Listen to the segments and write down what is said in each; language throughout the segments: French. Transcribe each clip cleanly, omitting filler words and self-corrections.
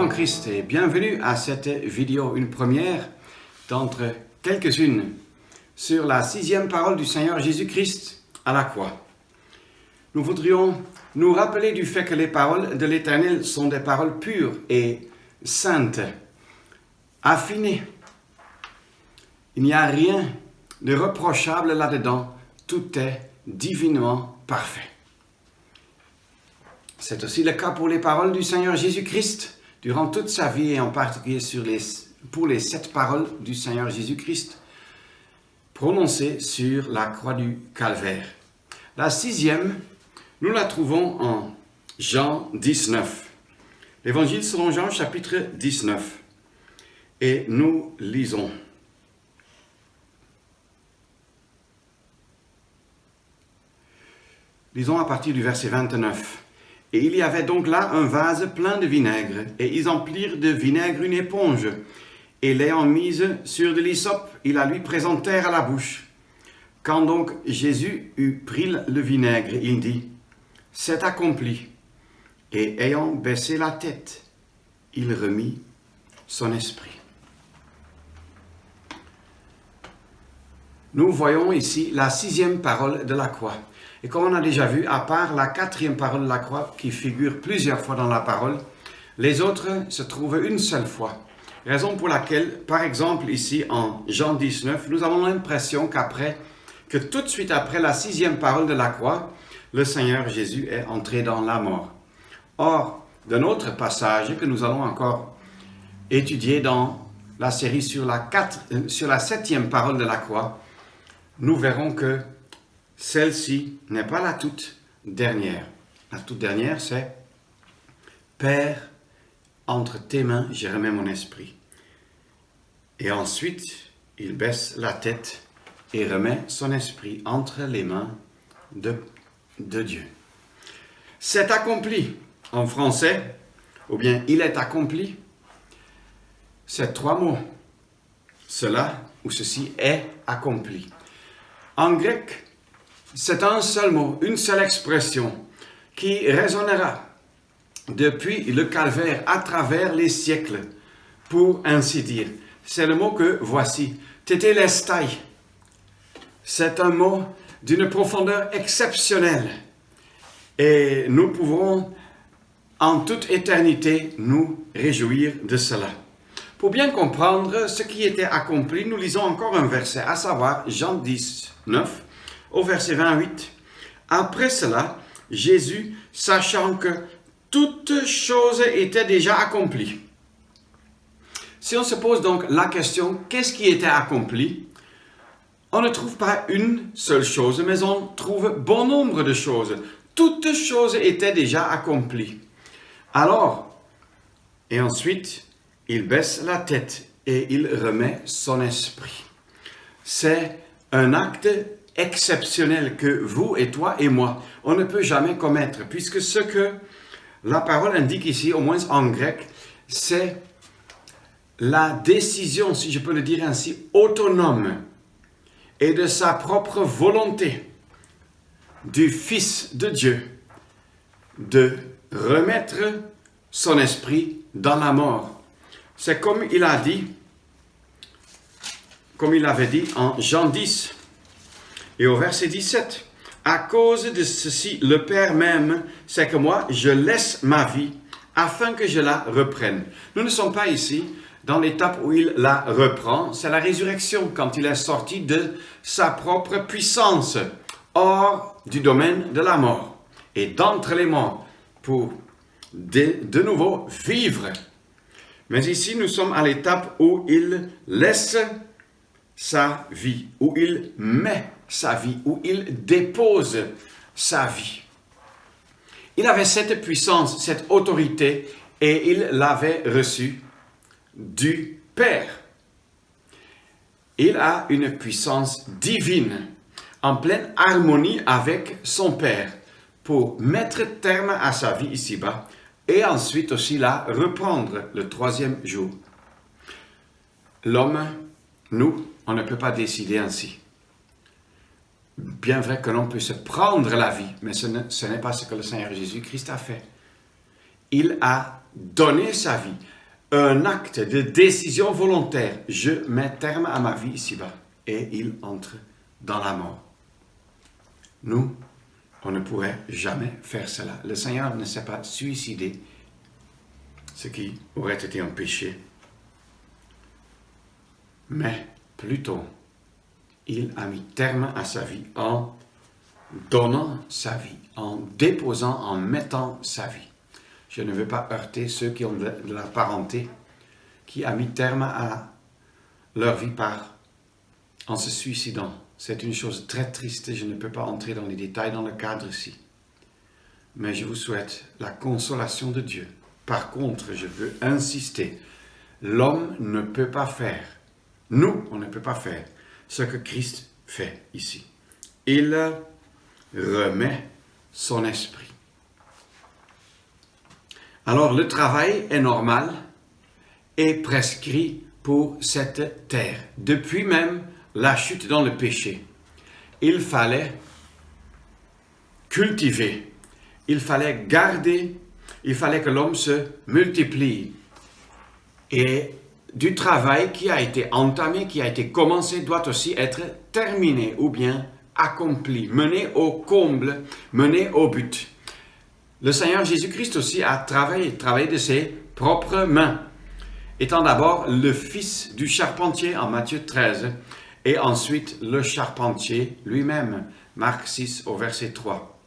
en Christ et bienvenue à cette vidéo, une première d'entre quelques-unes sur la 6e parole du Seigneur Jésus-Christ à la croix. Nous voudrions nous rappeler du fait que les paroles de l'Éternel sont des paroles pures et saintes, affinées. Il n'y a rien de reprochable là-dedans, tout est divinement parfait. C'est aussi le cas pour les paroles du Seigneur Jésus-Christ durant toute sa vie et en particulier pour les 7 paroles du Seigneur Jésus-Christ prononcées sur la croix du Calvaire. La 6e, nous la trouvons en Jean 19. L'évangile selon Jean chapitre 19. Et nous lisons. Lisons à partir du verset 29. Et il y avait donc là un vase plein de vinaigre, et ils emplirent de vinaigre une éponge, et l'ayant mise sur de l'hysope, ils la lui présentèrent à la bouche. Quand donc Jésus eut pris le vinaigre, il dit, « C'est accompli. » Et ayant baissé la tête, il remit son esprit. Nous voyons ici la 6e parole de la croix. Et comme on a déjà vu, à part la 4e parole de la croix qui figure plusieurs fois dans la parole, les autres se trouvent une seule fois. Raison pour laquelle, par exemple ici en Jean 19, nous avons l'impression que tout de suite après la 6e parole de la croix, le Seigneur Jésus est entré dans la mort. Or, d'un autre passage que nous allons encore étudier dans la série sur la 7e parole de la croix, nous verrons que celle-ci n'est pas la toute dernière. La toute dernière, c'est « Père, entre tes mains, je remets mon esprit. » Et ensuite, il baisse la tête et remet son esprit entre les mains de Dieu. « C'est accompli » en français, ou bien « il est accompli », c'est 3 mots. Cela ou ceci est accompli. En grec, c'est un seul mot, une seule expression qui résonnera depuis le calvaire à travers les siècles, pour ainsi dire. C'est le mot que voici, tétélestai. C'est un mot d'une profondeur exceptionnelle et nous pouvons en toute éternité nous réjouir de cela. Pour bien comprendre ce qui était accompli, nous lisons encore un verset, à savoir Jean 19, au verset 28, « Après cela, Jésus, sachant que toutes choses étaient déjà accomplies. » Si on se pose donc la question, qu'est-ce qui était accompli? On ne trouve pas une seule chose, mais on trouve bon nombre de choses. Toutes choses étaient déjà accomplies. Alors, et ensuite, il baisse la tête et il remet son esprit. C'est un acte exceptionnel que vous et toi et moi, on ne peut jamais commettre, puisque ce que la parole indique ici, au moins en grec, c'est la décision, si je peux le dire ainsi, autonome et de sa propre volonté du Fils de Dieu de remettre son esprit dans la mort. C'est comme il a dit, comme il avait dit en Jean 10, et au verset 17, « À cause de ceci, le Père même, c'est que moi, je laisse ma vie afin que je la reprenne. » Nous ne sommes pas ici dans l'étape où il la reprend. C'est la résurrection, quand il est sorti de sa propre puissance, hors du domaine de la mort, et d'entre les morts, pour de nouveau vivre. Mais ici, nous sommes à l'étape où il laisse sa vie, où il met sa vie, où il dépose sa vie. Il avait cette puissance, cette autorité, et il l'avait reçue du Père. Il a une puissance divine, en pleine harmonie avec son Père, pour mettre terme à sa vie ici-bas, et ensuite aussi la reprendre le 3e jour. L'homme, nous, on ne peut pas décider ainsi. Bien vrai que l'on peut se prendre la vie, mais ce n'est pas ce que le Seigneur Jésus-Christ a fait. Il a donné sa vie. un acte de décision volontaire. Je mets terme à ma vie ici-bas. Et il entre dans la mort. Nous, on ne pourrait jamais faire cela. Le Seigneur ne s'est pas suicidé, ce qui aurait été un péché. Mais plutôt, il a mis terme à sa vie en donnant sa vie, en déposant, en mettant sa vie. Je ne veux pas heurter ceux qui ont de la parenté, qui a mis terme à leur vie en se suicidant. C'est une chose très triste, je ne peux pas entrer dans les détails dans le cadre ici. Mais je vous souhaite la consolation de Dieu. Par contre, je veux insister, l'homme ne peut pas faire, nous, on ne peut pas faire ce que Christ fait ici. Il remet son esprit. Alors, le travail est normal et prescrit pour cette terre. Depuis même la chute dans le péché, il fallait cultiver, il fallait garder, il fallait que l'homme se multiplie. Et du travail qui a été entamé, qui a été commencé, doit aussi être terminé ou bien accompli, mené au comble, mené au but. Le Seigneur Jésus-Christ aussi a travaillé de ses propres mains, étant d'abord le fils du charpentier en Matthieu 13, et ensuite le charpentier lui-même, Marc 6 au verset 3.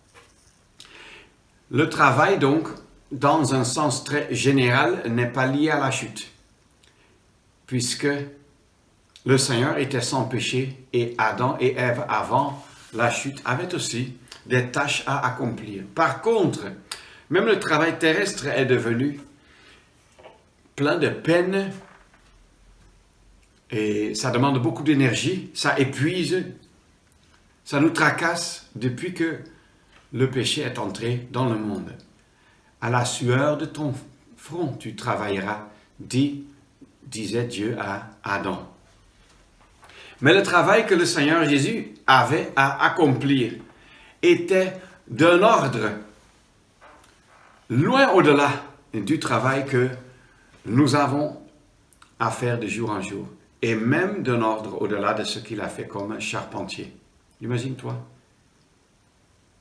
Le travail donc, dans un sens très général, n'est pas lié à la chute, puisque le Seigneur était sans péché et Adam et Ève, avant la chute, avaient aussi des tâches à accomplir. Par contre, même le travail terrestre est devenu plein de peine et ça demande beaucoup d'énergie, ça épuise, ça nous tracasse depuis que le péché est entré dans le monde. À la sueur de ton front, tu travailleras, disait Dieu à Adam. Mais le travail que le Seigneur Jésus avait à accomplir était d'un ordre loin au-delà du travail que nous avons à faire de jour en jour, et même d'un ordre au-delà de ce qu'il a fait comme charpentier. Imagine-toi,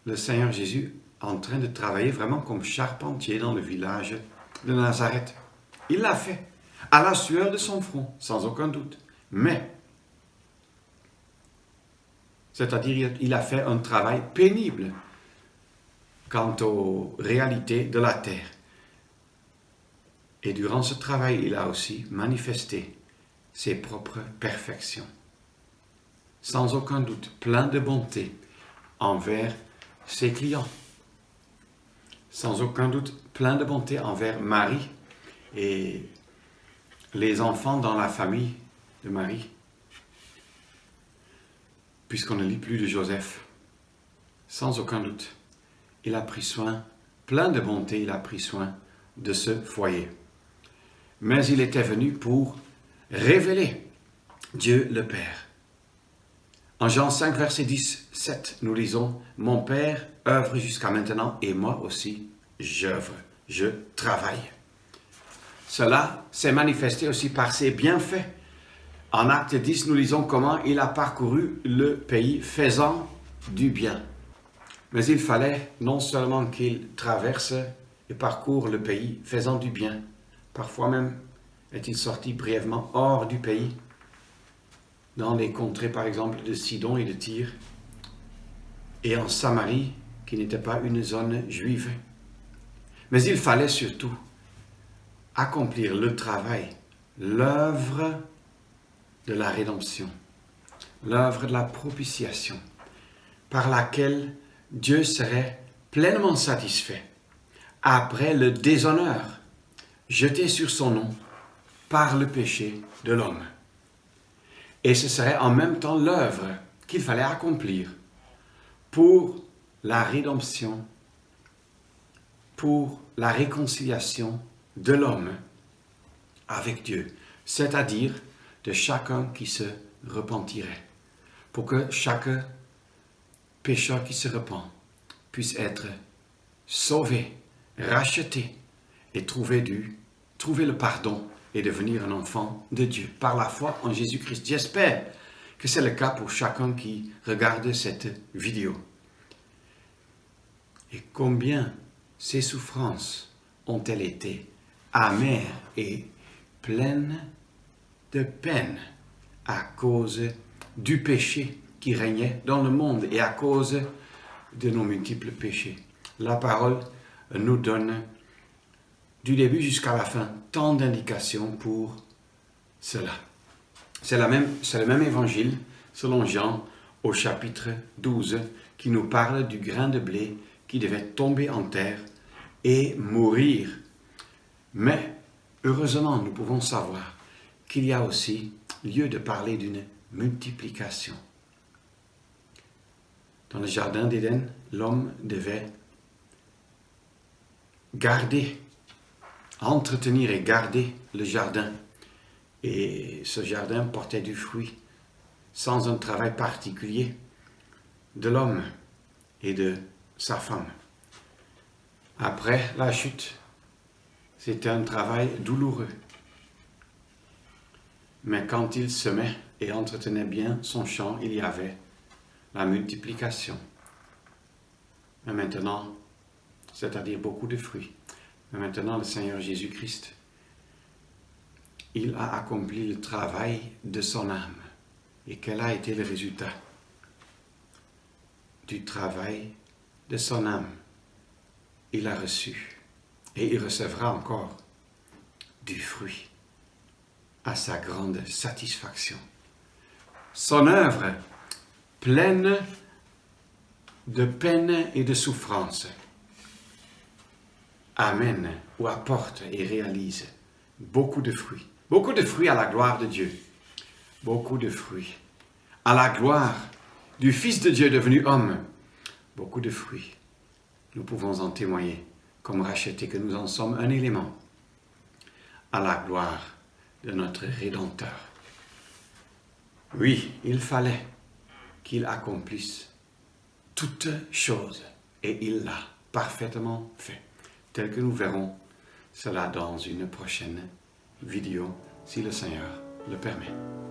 le Seigneur Jésus en train de travailler vraiment comme charpentier dans le village de Nazareth. Il l'a fait, à la sueur de son front, sans aucun doute. Mais, c'est-à-dire, il a fait un travail pénible quant aux réalités de la terre. Et durant ce travail, il a aussi manifesté ses propres perfections. Sans aucun doute, plein de bonté envers ses clients. Sans aucun doute, plein de bonté envers Marie et les enfants dans la famille de Marie. Puisqu'on ne lit plus de Joseph. Sans aucun doute, il a pris soin, plein de bonté, il a pris soin de ce foyer. Mais il était venu pour révéler Dieu le Père. En Jean 5, verset 17, nous lisons « Mon Père œuvre jusqu'à maintenant et moi aussi, j'œuvre, je travaille. » Cela s'est manifesté aussi par ses bienfaits. En Acte 10, nous lisons comment il a parcouru le pays faisant du bien. Mais il fallait non seulement qu'il traverse et parcourt le pays faisant du bien, parfois même est-il sorti brièvement hors du pays, dans les contrées par exemple de Sidon et de Tyr, et en Samarie, qui n'était pas une zone juive. Mais il fallait surtout accomplir le travail, l'œuvre de la rédemption, l'œuvre de la propitiation, par laquelle Dieu serait pleinement satisfait après le déshonneur jeté sur son nom par le péché de l'homme. Et ce serait en même temps l'œuvre qu'il fallait accomplir pour la rédemption, pour la réconciliation de l'homme avec Dieu, c'est-à-dire de chacun qui se repentirait, pour que chaque pécheur qui se repent puisse être sauvé, racheté et trouver du trouver le pardon et devenir un enfant de Dieu par la foi en Jésus-Christ. J'espère que c'est le cas pour chacun qui regarde cette vidéo. Et combien ces souffrances ont-elles été amères et pleines de peine à cause du péché qui régnait dans le monde et à cause de nos multiples péchés. La parole nous donne du début jusqu'à la fin tant d'indications pour cela. C'est le même évangile selon Jean au chapitre 12 qui nous parle du grain de blé qui devait tomber en terre et mourir. Mais heureusement, nous pouvons savoir qu'il y a aussi lieu de parler d'une multiplication. Dans le jardin d'Éden, l'homme devait entretenir et garder le jardin. Et ce jardin portait du fruit sans un travail particulier de l'homme et de sa femme. Après la chute, c'était un travail douloureux. Mais quand il semait et entretenait bien son champ, il y avait la multiplication. Mais maintenant, c'est-à-dire beaucoup de fruits. Mais maintenant, le Seigneur Jésus-Christ, il a accompli le travail de son âme. Et quel a été le résultat du travail de son âme? Il a reçu et il recevra encore du fruit à sa grande satisfaction. Son œuvre pleine de peine et de souffrance amène ou apporte et réalise beaucoup de fruits à la gloire de Dieu, beaucoup de fruits à la gloire du Fils de Dieu devenu homme, beaucoup de fruits. Nous pouvons en témoigner comme rachetés que nous en sommes un élément à la gloire de notre Rédempteur. Oui, il fallait qu'il accomplisse toutes choses et il l'a parfaitement fait, tel que nous verrons cela dans une prochaine vidéo, si le Seigneur le permet.